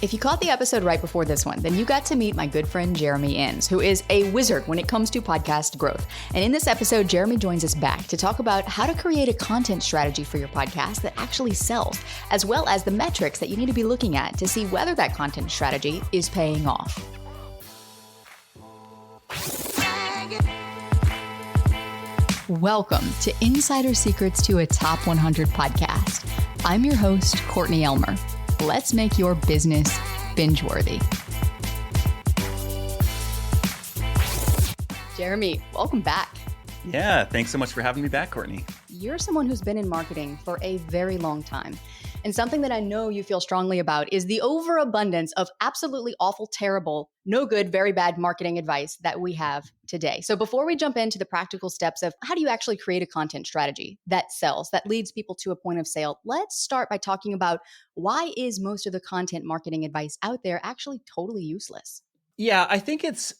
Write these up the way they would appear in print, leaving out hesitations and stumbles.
If you caught the episode right before this one, then you got to meet my good friend Jeremy Enns, who is a wizard when it comes to podcast growth. And in this episode, Jeremy joins us back to talk about how to create a content strategy for your podcast that actually sells, as well as the metrics that you need to be looking at to see whether that content strategy is paying off. Welcome to Insider Secrets to a Top 100 podcast. I'm your host, Courtney Elmer. Let's make your business binge-worthy. Jeremy, welcome back. Yeah, thanks so much for having me back, Courtney. You're someone who's been in marketing for a very long time. And something that I know you feel strongly about is the overabundance of absolutely awful, terrible, no good, very bad marketing advice that we have today. So before we jump into the practical steps of how do you actually create a content strategy that sells, that leads people to a point of sale, let's start by talking about why is most of the content marketing advice out there actually totally useless? Yeah, I think it's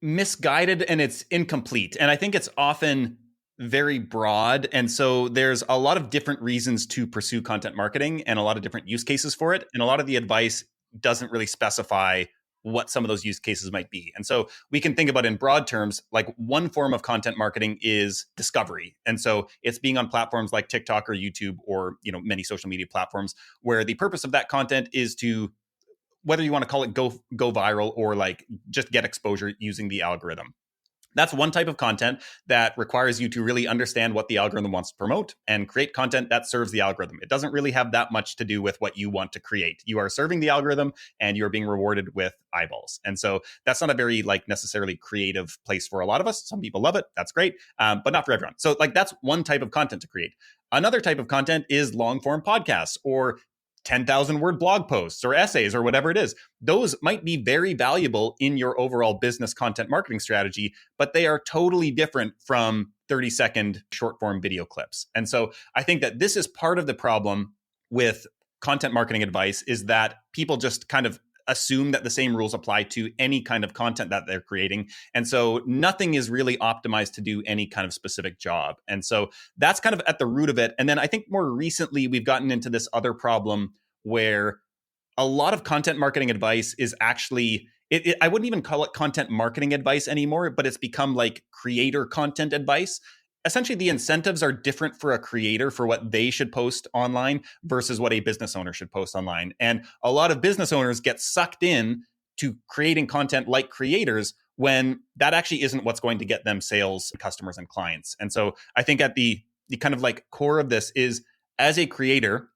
misguided and it's incomplete. And I think it's often very broad. And so there's a lot of different reasons to pursue content marketing and a lot of different use cases for it. And a lot of the advice doesn't really specify what some of those use cases might be. And so we can think about in broad terms, like one form of content marketing is discovery. And so it's being on platforms like TikTok or YouTube or, many social media platforms where the purpose of that content is to, whether you want to call it go viral or like just get exposure using the algorithm. That's one type of content that requires you to really understand what the algorithm wants to promote and create content that serves the algorithm. It doesn't really have that much to do with what you want to create. You are serving the algorithm and you're being rewarded with eyeballs. And so that's not a very necessarily creative place for a lot of us. Some people love it. That's great. But not for everyone. So that's one type of content to create. Another type of content is long form podcasts or 10,000 word blog posts or essays or whatever it is. Those might be very valuable in your overall business content marketing strategy, but they are totally different from 30-second short form video clips. And so I think that this is part of the problem with content marketing advice is that people just kind of assume that the same rules apply to any kind of content that they're creating. And so nothing is really optimized to do any kind of specific job. And so that's kind of at the root of it. And then I think more recently, we've gotten into this other problem where a lot of content marketing advice is actually, I wouldn't even call it content marketing advice anymore, but it's become like creator content advice. Essentially, the incentives are different for a creator for what they should post online versus what a business owner should post online. And a lot of business owners get sucked in to creating content like creators when that actually isn't what's going to get them sales, customers, and clients. And so I think at the kind of like core of this is as a creator,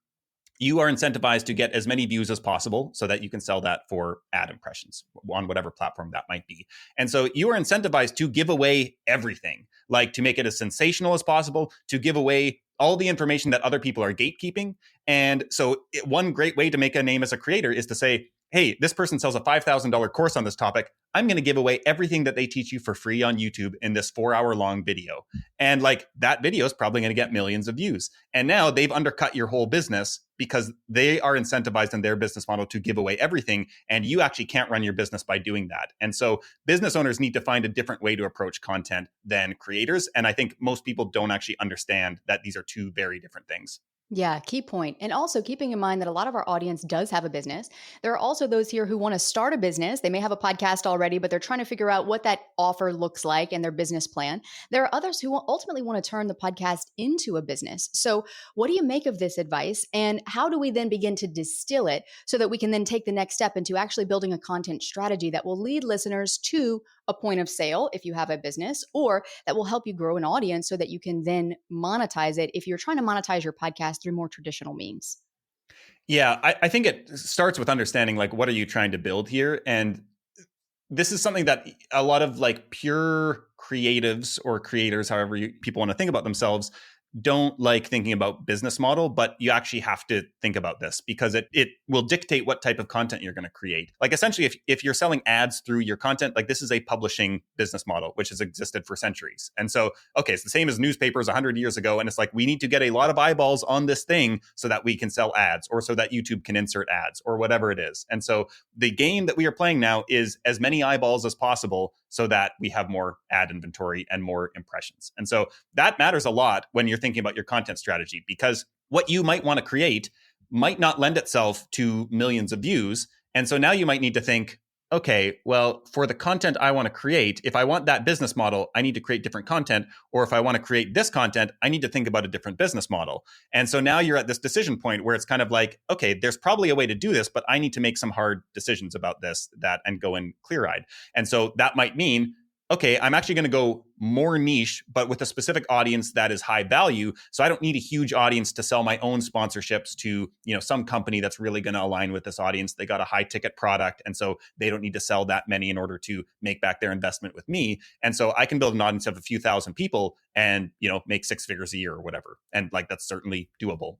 you are incentivized to get as many views as possible so that you can sell that for ad impressions on whatever platform that might be. And so you are incentivized to give away everything, like to make it as sensational as possible, to give away all the information that other people are gatekeeping. And so one great way to make a name as a creator is to say, hey, this person sells a $5,000 course on this topic. I'm going to give away everything that they teach you for free on YouTube in this 4-hour-long video. And that video is probably going to get millions of views. And now they've undercut your whole business because they are incentivized in their business model to give away everything. And you actually can't run your business by doing that. And so business owners need to find a different way to approach content than creators. And I think most people don't actually understand that these are two very different things. Yeah, key point. And also keeping in mind that a lot of our audience does have a business. There are also those here who want to start a business. They may have a podcast already, but they're trying to figure out what that offer looks like and their business plan. There are others who ultimately want to turn the podcast into a business. So what do you make of this advice? And how do we then begin to distill it so that we can then take the next step into actually building a content strategy that will lead listeners to a point of sale if you have a business, or that will help you grow an audience so that you can then monetize it if you're trying to monetize your podcast through more traditional means? Yeah, I think it starts with understanding what are you trying to build here? And this is something that a lot of pure creatives or creators, however people want to think about themselves, don't like thinking about business model, but you actually have to think about this because it will dictate what type of content you're going to create. Essentially, if you're selling ads through your content, this is a publishing business model, which has existed for centuries. And so, okay, it's the same as newspapers 100 years ago. And it's we need to get a lot of eyeballs on this thing so that we can sell ads or so that YouTube can insert ads or whatever it is. And so the game that we are playing now is as many eyeballs as possible so that we have more ad inventory and more impressions. And so that matters a lot when you're thinking about your content strategy, because what you might want to create might not lend itself to millions of views. And so now you might need to think, okay, well, for the content I want to create, if I want that business model, I need to create different content. Or if I want to create this content, I need to think about a different business model. And so now you're at this decision point where it's kind of like, okay, there's probably a way to do this, but I need to make some hard decisions about this, that, and go in clear-eyed. And so that might mean, okay, I'm actually going to go more niche, but with a specific audience that is high value. So I don't need a huge audience to sell my own sponsorships to, some company that's really going to align with this audience. They got a high ticket product. And so they don't need to sell that many in order to make back their investment with me. And so I can build an audience of a few thousand people and, make 6 figures a year or whatever. And like, that's certainly doable.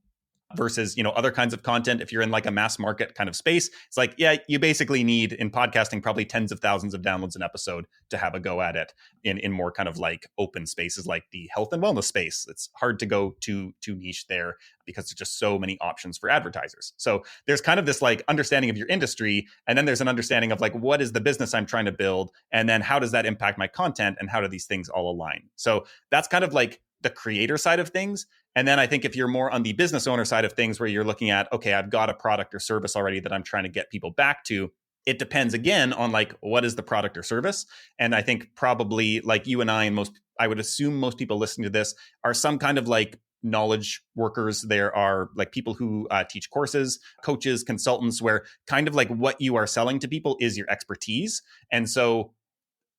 Versus, other kinds of content. If you're in like a mass market kind of space, it's like, yeah, you basically need in podcasting probably tens of thousands of downloads an episode to have a go at it. In more kind of like open spaces like the health and wellness space, it's hard to go too niche there because there's just so many options for advertisers. So there's kind of this like understanding of your industry, and then there's an understanding of like, what is the business I'm trying to build, and then how does that impact my content, and how do these things all align? So that's kind of like the creator side of things. And then I think if you're more on the business owner side of things, where you're looking at, okay, I've got a product or service already that I'm trying to get people back to, it depends again on like, what is the product or service? And I think probably like you and I would assume most people listening to this are some kind of like knowledge workers. There are like people who teach courses, coaches, consultants, where kind of like what you are selling to people is your expertise. And so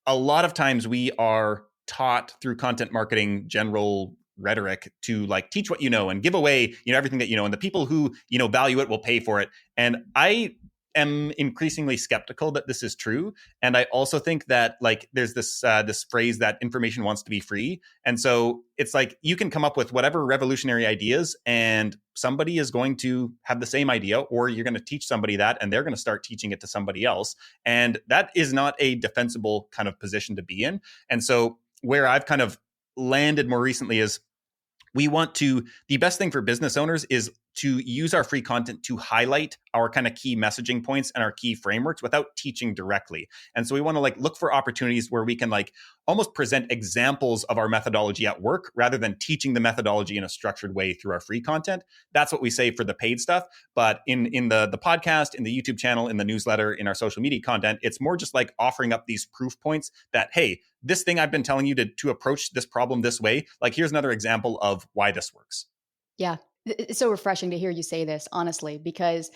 a lot of times we are taught through content marketing general rhetoric to like teach what you know and give away everything that you know, and the people who value it will pay for it. And I am increasingly skeptical that this is true. And I also think that like there's this phrase that information wants to be free. And so it's like you can come up with whatever revolutionary ideas, and somebody is going to have the same idea, or you're going to teach somebody that and they're going to start teaching it to somebody else. And that is not a defensible kind of position to be in. And so where I've kind of landed more recently is the best thing for business owners is to use our free content to highlight our kind of key messaging points and our key frameworks without teaching directly. And so we want to like look for opportunities where we can like almost present examples of our methodology at work rather than teaching the methodology in a structured way through our free content. That's what we say for the paid stuff. But in the podcast, in the YouTube channel, in the newsletter, in our social media content, it's more just like offering up these proof points that, hey, this thing I've been telling you to approach this problem this way, like here's another example of why this works. Yeah. It's so refreshing to hear you say this, honestly, because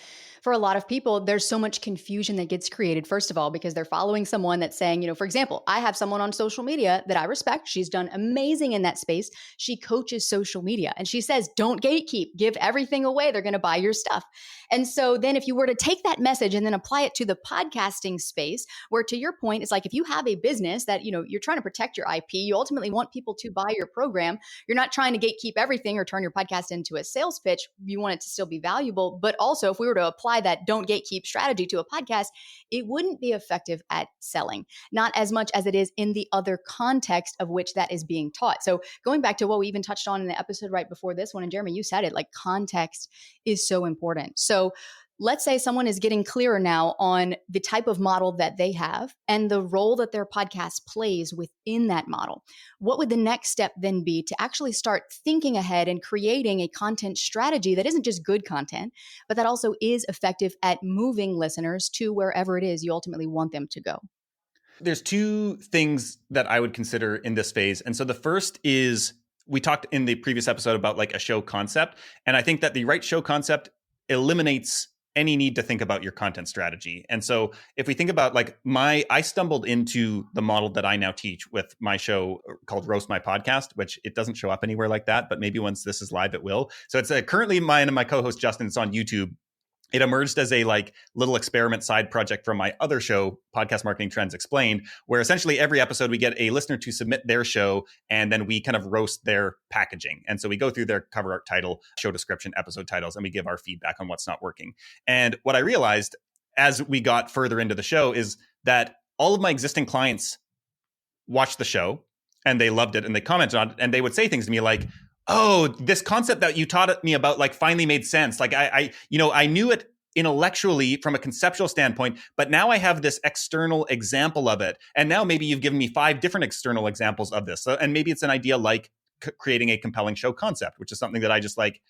for a lot of people, there's so much confusion that gets created, first of all, because they're following someone that's saying, for example, I have someone on social media that I respect. She's done amazing in that space. She coaches social media and she says, don't gatekeep, give everything away. They're going to buy your stuff. And so then if you were to take that message and then apply it to the podcasting space, where to your point, it's like if you have a business that, you're trying to protect your IP, you ultimately want people to buy your program. You're not trying to gatekeep everything or turn your podcast into a sales pitch. You want it to still be valuable. But also, if we were to apply that don't gatekeep strategy to a podcast, it wouldn't be effective at selling, not as much as it is in the other context of which that is being taught. So going back to what we even touched on in the episode right before this one, and Jeremy, you said it, like context is so important. So let's say someone is getting clearer now on the type of model that they have and the role that their podcast plays within that model. What would the next step then be to actually start thinking ahead and creating a content strategy that isn't just good content, but that also is effective at moving listeners to wherever it is you ultimately want them to go? There's 2 things that I would consider in this phase. And so the first is, we talked in the previous episode about like a show concept. And I think that the right show concept eliminates any need to think about your content strategy. And so if we think about like I stumbled into the model that I now teach with my show called Roast My Podcast, which it doesn't show up anywhere like that, but maybe once this is live, it will. So it's currently mine and my co-host Justin. It's on YouTube. It emerged as a like little experiment side project from my other show, Podcast Marketing Trends Explained, where essentially every episode we get a listener to submit their show and then we kind of roast their packaging. And so we go through their cover art title, show description, episode titles, and we give our feedback on what's not working. And what I realized as we got further into the show is that all of my existing clients watched the show and they loved it and they commented on it and they would say things to me like, oh, this concept that you taught me about like finally made sense. Like I knew it intellectually from a conceptual standpoint, but now I have this external example of it. And now maybe you've given me 5 different external examples of this. So, and maybe it's an idea like creating a compelling show concept, which is something that I just like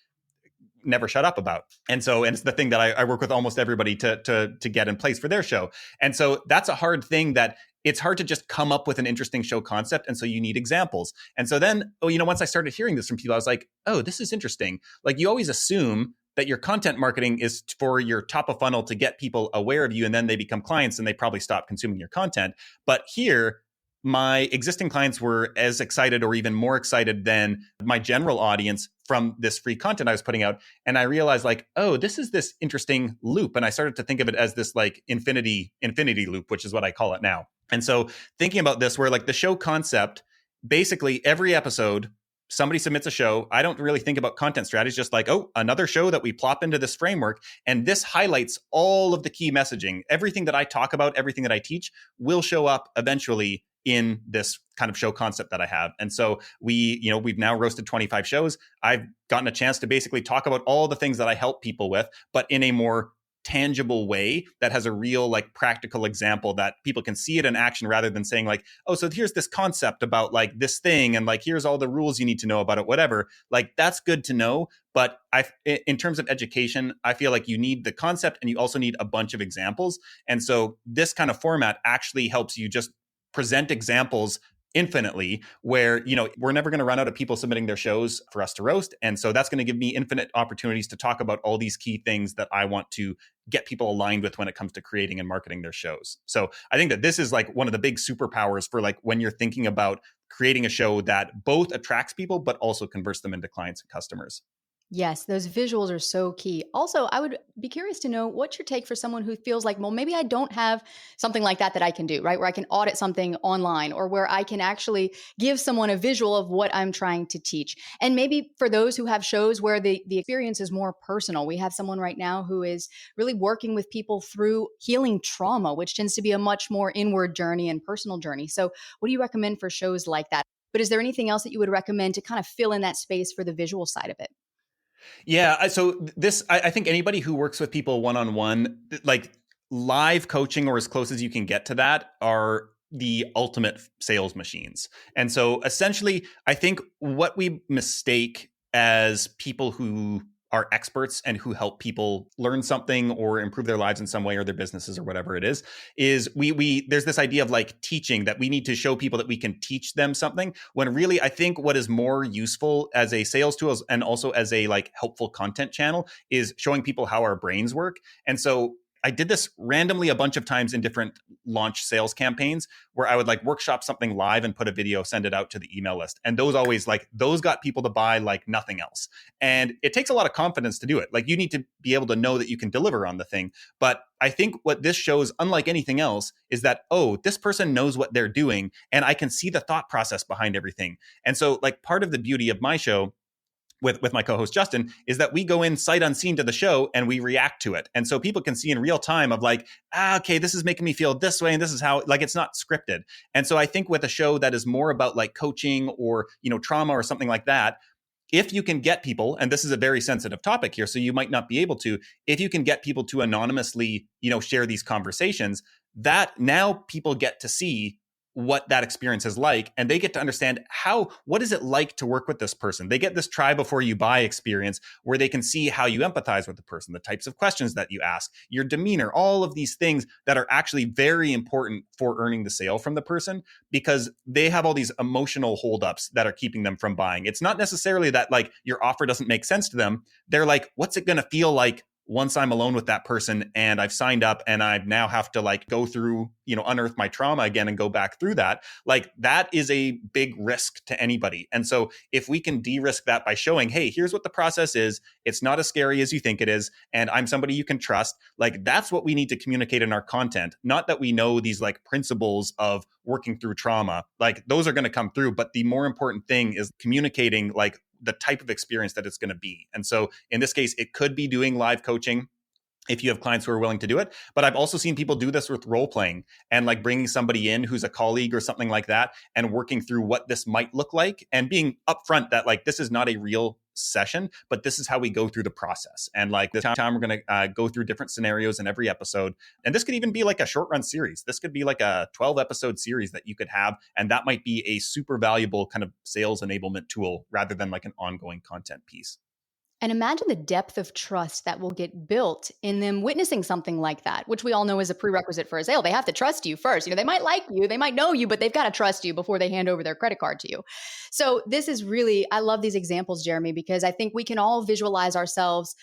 never shut up about. And it's the thing that I work with almost everybody to get in place for their show. And so that's a hard thing, that it's hard to just come up with an interesting show concept. And so you need examples. And so then, once I started hearing this from people, I was like, oh, this is interesting. Like, you always assume that your content marketing is for your top of funnel to get people aware of you, and then they become clients and they probably stop consuming your content. But here, my existing clients were as excited or even more excited than my general audience from this free content I was putting out. And I realized, like, oh, this is this interesting loop. And I started to think of it as this like infinity loop, which is what I call it now. And so thinking about this, where like the show concept, basically every episode, somebody submits a show. I don't really think about content strategies, just like, oh, another show that we plop into this framework. And this highlights all of the key messaging. Everything that I talk about, everything that I teach will show up eventually in this kind of show concept that I have. And so we've now roasted 25 shows. I've gotten a chance to basically talk about all the things that I help people with, but in a more tangible way that has a real like practical example that people can see it in action, rather than saying like, oh, so here's this concept about like this thing, and like here's all the rules you need to know about it, whatever. Like, that's good to know, but in terms of education, I feel like you need the concept and you also need a bunch of examples. And so this kind of format actually helps you just present examples infinitely, where we're never going to run out of people submitting their shows for us to roast. And so that's going to give me infinite opportunities to talk about all these key things that I want to get people aligned with when it comes to creating and marketing their shows. So I think that this is like one of the big superpowers for like when you're thinking about creating a show that both attracts people but also converts them into clients and customers. Yes, those visuals are so key. Also, I would be curious to know what's your take for someone who feels like, well, maybe I don't have something like that I can do, right? Where I can audit something online, or where I can actually give someone a visual of what I'm trying to teach. And maybe for those who have shows where the experience is more personal, we have someone right now who is really working with people through healing trauma, which tends to be a much more inward journey and personal journey. So what do you recommend for shows like that? But is there anything else that you would recommend to kind of fill in that space for the visual side of it? Yeah. So I think anybody who works with people one-on-one, like live coaching or as close as you can get to that, are the ultimate sales machines. And so essentially, I think what we mistake as people who are experts and who help people learn something or improve their lives in some way, or their businesses or whatever it is we there's this idea of like teaching, that we need to show people that we can teach them something, when really I think what is more useful as a sales tool and also as a like helpful content channel is showing people how our brains work. And so I did this randomly a bunch of times in different launch sales campaigns, where I would like workshop something live and put a video, send it out to the email list. And those got people to buy like nothing else. And it takes a lot of confidence to do it. Like, you need to be able to know that you can deliver on the thing. But I think what this shows, unlike anything else, is that, oh, this person knows what they're doing, and I can see the thought process behind everything. And so like part of the beauty of my show with my co-host Justin is that we go in sight unseen to the show and we react to it. And so people can see in real time of like, okay, this is making me feel this way, and this is how, like, it's not scripted. And so I think with a show that is more about like coaching or, trauma or something like that, if you can get people, and this is a very sensitive topic here, so you might not be able to, if you can get people to anonymously, share these conversations, that now people get to see what that experience is like, and they get to understand what is it like to work with this person. They get this try before you buy experience, where they can see how you empathize with the person, the types of questions that you ask, your demeanor, all of these things that are actually very important for earning the sale from the person, because they have all these emotional holdups that are keeping them from buying. It's not necessarily that like your offer doesn't make sense to them. They're like, what's it going to feel like once I'm alone with that person and I've signed up and I now have to like go through, unearth my trauma again and go back through that. Like, that is a big risk to anybody. And so if we can de-risk that by showing, hey, here's what the process is, it's not as scary as you think it is, and I'm somebody you can trust, like, that's what we need to communicate in our content. Not that we know these like principles of working through trauma, like those are going to come through, but the more important thing is communicating like the type of experience that it's going to be. And so in this case, it could be doing live coaching if you have clients who are willing to do it. But I've also seen people do this with role playing and like bringing somebody in who's a colleague or something like that and working through what this might look like and being upfront that like, this is not a real session, but this is how we go through the process. And like this time we're going to go through different scenarios in every episode. And this could even be like a short run series. This could be like a 12 episode series that you could have. And that might be a super valuable kind of sales enablement tool rather than like an ongoing content piece. And imagine the depth of trust that will get built in them witnessing something like that, which we all know is a prerequisite for a sale. They have to trust you first. They might like you, they might know you, but they've got to trust you before they hand over their credit card to you. So this is really, I love these examples, Jeremy, because I think we can all visualize ourselves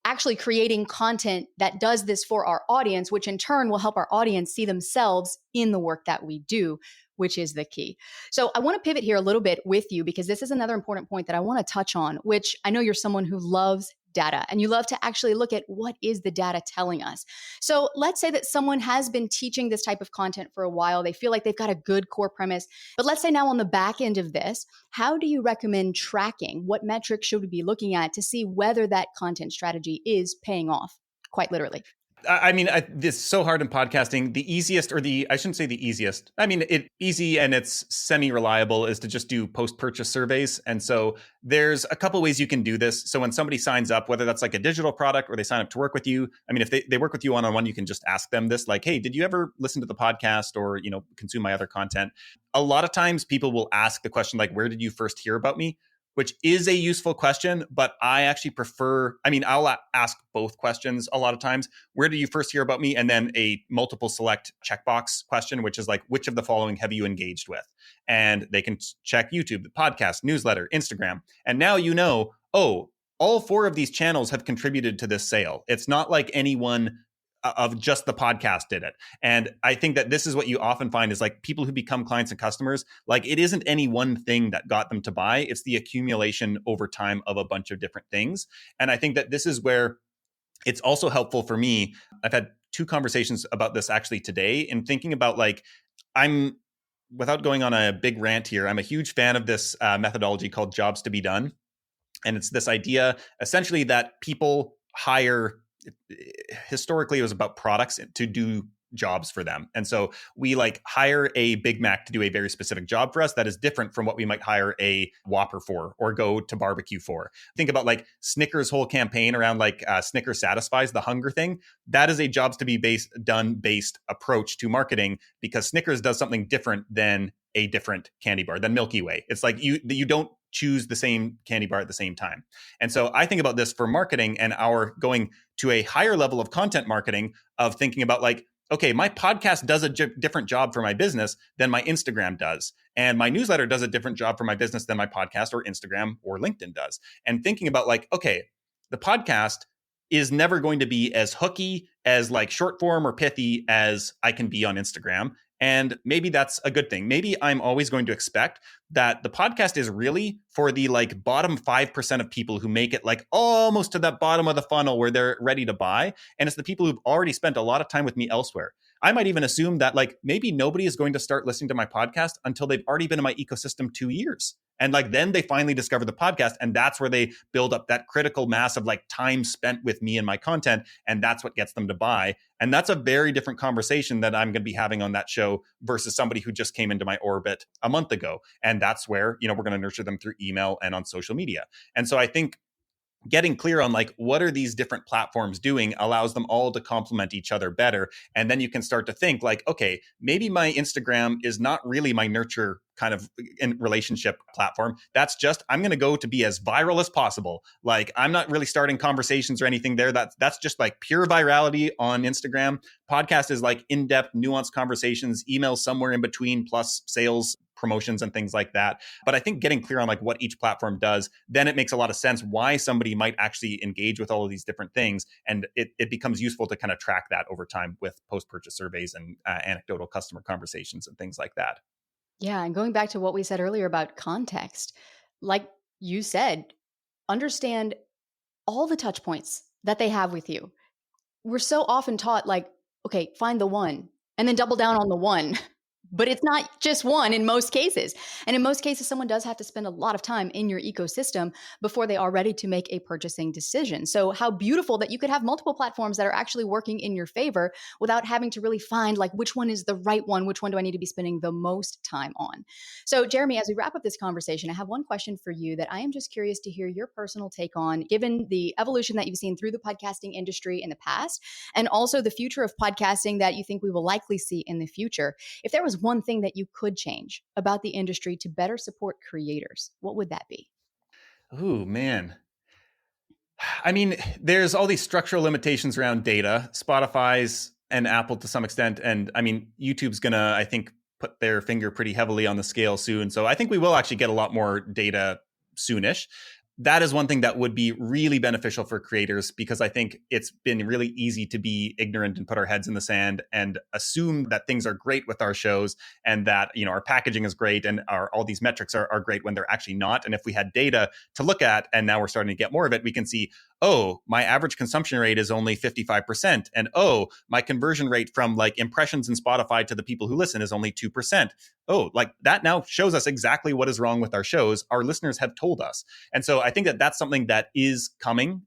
actually creating content that does this for our audience, which in turn will help our audience see themselves in the work that we do, which is the key. So I want to pivot here a little bit with you because this is another important point that I want to touch on, which I know you're someone who loves data and you love to actually look at what is the data telling us. So let's say that someone has been teaching this type of content for a while. They feel like they've got a good core premise. But let's say now on the back end of this, how do you recommend tracking? What metrics should we be looking at to see whether that content strategy is paying off? Quite literally. I mean, this is so hard in podcasting. The easiest, or I shouldn't say the easiest. I mean, easy and it's semi-reliable is to just do post-purchase surveys. And so there's a couple ways you can do this. So when somebody signs up, whether that's like a digital product or they sign up to work with you, I mean, if they work with you one-on-one, you can just ask them this, like, hey, did you ever listen to the podcast or, consume my other content? A lot of times people will ask the question, like, where did you first hear about me? Which is a useful question, but I actually prefer, I'll ask both questions a lot of times. Where did you first hear about me? And then a multiple select checkbox question, which is like, which of the following have you engaged with? And they can check YouTube, the podcast, newsletter, Instagram. And now oh, all four of these channels have contributed to this sale. It's not like anyone of just the podcast did it. And I think that this is what you often find is like people who become clients and customers, like it isn't any one thing that got them to buy. It's the accumulation over time of a bunch of different things. And I think that this is where it's also helpful for me. I've had two conversations about this actually today and thinking about like, without going on a big rant here, I'm a huge fan of this methodology called jobs to be done. And it's this idea essentially that people hire, historically it was about products to do jobs for them. And so we like hire a Big Mac to do a very specific job for us that is different from what we might hire a Whopper for or go to barbecue for. Think about like Snickers' whole campaign around like Snickers satisfies the hunger thing. That is a jobs to be done based approach to marketing because Snickers does something different than a different candy bar than Milky Way. It's like you don't choose the same candy bar at the same time. And so I think about this for marketing and our going to a higher level of content marketing of thinking about like, okay, my podcast does a different job for my business than my Instagram does. And my newsletter does a different job for my business than my podcast or Instagram or LinkedIn does. And thinking about like, okay, the podcast is never going to be as hooky, as like short form or pithy as I can be on Instagram. And maybe that's a good thing. Maybe I'm always going to expect that the podcast is really for the like bottom 5% of people who make it like almost to that bottom of the funnel where they're ready to buy. And it's the people who've already spent a lot of time with me elsewhere. I might even assume that like maybe nobody is going to start listening to my podcast until they've already been in my ecosystem 2 years. And like then they finally discover the podcast. And that's where they build up that critical mass of like time spent with me and my content. And that's what gets them to buy. And that's a very different conversation that I'm going to be having on that show versus somebody who just came into my orbit a month ago. And that's where, we're going to nurture them through email and on social media. And so I think getting clear on like what are these different platforms doing allows them all to complement each other better. And then you can start to think like, okay, maybe my Instagram is not really my nurture kind of in relationship platform. That's just, I'm going to go to be as viral as possible. Like I'm not really starting conversations or anything there. That's just like pure virality on Instagram. Podcast is like in-depth, nuanced conversations, emails somewhere in between, plus sales promotions and things like that. But I think getting clear on like what each platform does, then it makes a lot of sense why somebody might actually engage with all of these different things. And it becomes useful to kind of track that over time with post-purchase surveys and anecdotal customer conversations and things like that. Yeah. And going back to what we said earlier about context, like you said, understand all the touch points that they have with you. We're so often taught, like, okay, find the one and then double down on the one. But it's not just one in most cases. And in most cases, someone does have to spend a lot of time in your ecosystem before they are ready to make a purchasing decision. So how beautiful that you could have multiple platforms that are actually working in your favor without having to really find like which one is the right one, which one do I need to be spending the most time on. So Jeremy, as we wrap up this conversation, I have one question for you that I am just curious to hear your personal take on, given the evolution that you've seen through the podcasting industry in the past, and also the future of podcasting that you think we will likely see in the future. If there was one thing that you could change about the industry to better support creators, what would that be? Ooh, man. I mean, there's all these structural limitations around data. Spotify's and Apple to some extent. And I mean, YouTube's going to, I think, put their finger pretty heavily on the scale soon. So I think we will actually get a lot more data soonish. That is one thing that would be really beneficial for creators, because I think it's been really easy to be ignorant and put our heads in the sand and assume that things are great with our shows and that, you know, our packaging is great and all these metrics are great when they're actually not. And if we had data to look at, and now we're starting to get more of it, we can see, oh, my average consumption rate is only 55%. And oh, my conversion rate from like impressions in Spotify to the people who listen is only 2%. Oh, like that now shows us exactly what is wrong with our shows. Our listeners have told us. And so I think that that's something that is coming.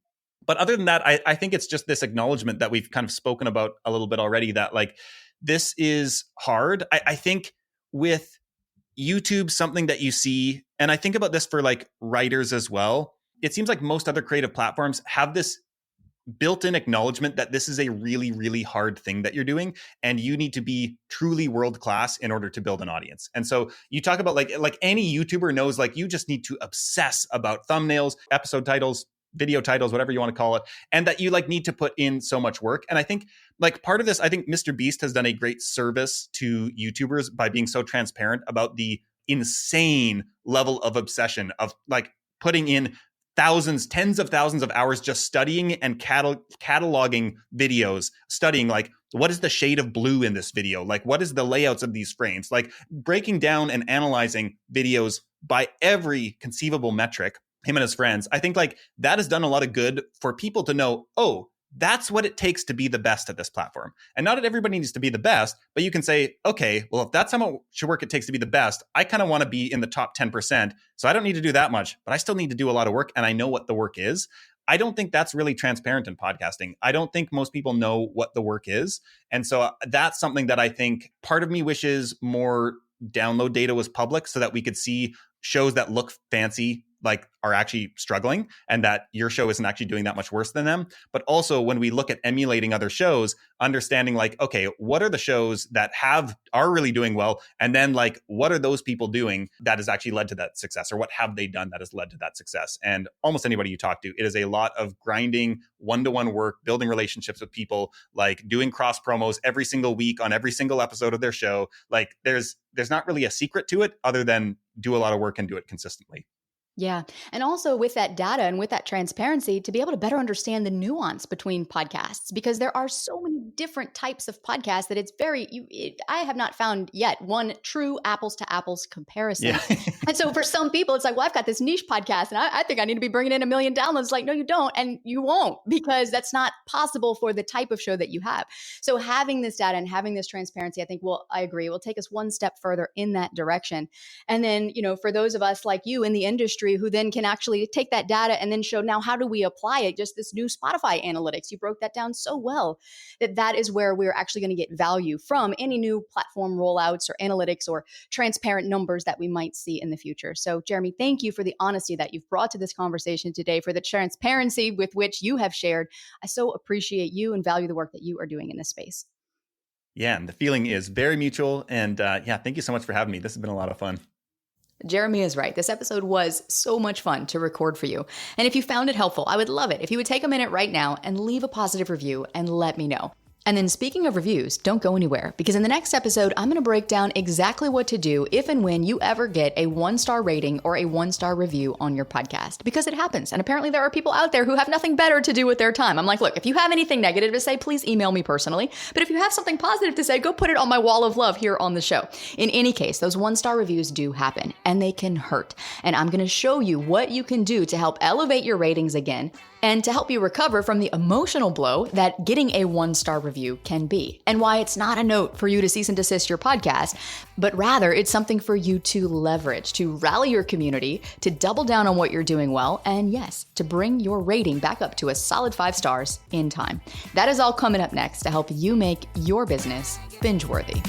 But other than that, I think it's just this acknowledgement that we've kind of spoken about a little bit already, that like this is hard. I think with YouTube, something that you see, and I think about this for like writers as well, it seems like most other creative platforms have this built-in acknowledgement that this is a really, really hard thing that you're doing, and you need to be truly world-class in order to build an audience. And so you talk about like any YouTuber knows, like you just need to obsess about thumbnails, episode titles, video titles, whatever you want to call it, and that you like need to put in so much work. And I think like part of this, I think Mr. Beast has done a great service to YouTubers by being so transparent about the insane level of obsession of like putting in thousands, tens of thousands of hours just studying and cataloging videos, studying like, what is the shade of blue in this video? Like, what is the layouts of these frames? Like breaking down and analyzing videos by every conceivable metric, him and his friends. I think like that has done a lot of good for people to know, oh, that's what it takes to be the best at this platform. And not that everybody needs to be the best, but you can say, okay, well, if that's how much work it takes to be the best, I kind of want to be in the top 10%. So I don't need to do that much, but I still need to do a lot of work. And I know what the work is. I don't think that's really transparent in podcasting. I don't think most people know what the work is. And so that's something that I think part of me wishes more download data was public so that we could see shows that look fancy like are actually struggling and that your show isn't actually doing that much worse than them. But also when we look at emulating other shows, understanding like, okay, what are the shows that are really doing well? And then like, what are those people doing that has actually led to that success, or what have they done that has led to that success? And almost anybody you talk to, it is a lot of grinding one-to-one work, building relationships with people, like doing cross promos every single week on every single episode of their show. Like there's not really a secret to it other than do a lot of work and do it consistently. Yeah. And also with that data and with that transparency, to be able to better understand the nuance between podcasts, because there are so many different types of podcasts that it's I have not found yet one true apples to apples comparison. Yeah. And so for some people, it's like, well, I've got this niche podcast and I think I need to be bringing in 1 million downloads. Like, no, you don't. And you won't, because that's not possible for the type of show that you have. So having this data and having this transparency, I think I agree, will take us one step further in that direction. And then, for those of us like you in the industry who then can actually take that data and then show, now how do we apply it? Just this new Spotify analytics, you broke that down so well, that is where we're actually going to get value from any new platform rollouts or analytics or transparent numbers that we might see in the future. So Jeremy, thank you for the honesty that you've brought to this conversation today, for the transparency with which you have shared. I so appreciate you and value the work that you are doing in this space. Yeah, and the feeling is very mutual. And thank you so much for having me. This has been a lot of fun. Jeremy is right. This episode was so much fun to record for you. And if you found it helpful, I would love it if you would take a minute right now and leave a positive review and let me know. And then speaking of reviews, don't go anywhere, because in the next episode, I'm going to break down exactly what to do if and when you ever get a 1-star rating or a 1-star review on your podcast, because it happens. And apparently there are people out there who have nothing better to do with their time. I'm like, look, if you have anything negative to say, please email me personally. But if you have something positive to say, go put it on my wall of love here on the show. In any case, those 1-star reviews do happen and they can hurt. And I'm going to show you what you can do to help elevate your ratings again and to help you recover from the emotional blow that getting a 1-star review can be, and why it's not a note for you to cease and desist your podcast, but rather it's something for you to leverage, to rally your community, to double down on what you're doing well, and yes, to bring your rating back up to a solid 5 stars in time. That is all coming up next to help you make your business binge-worthy.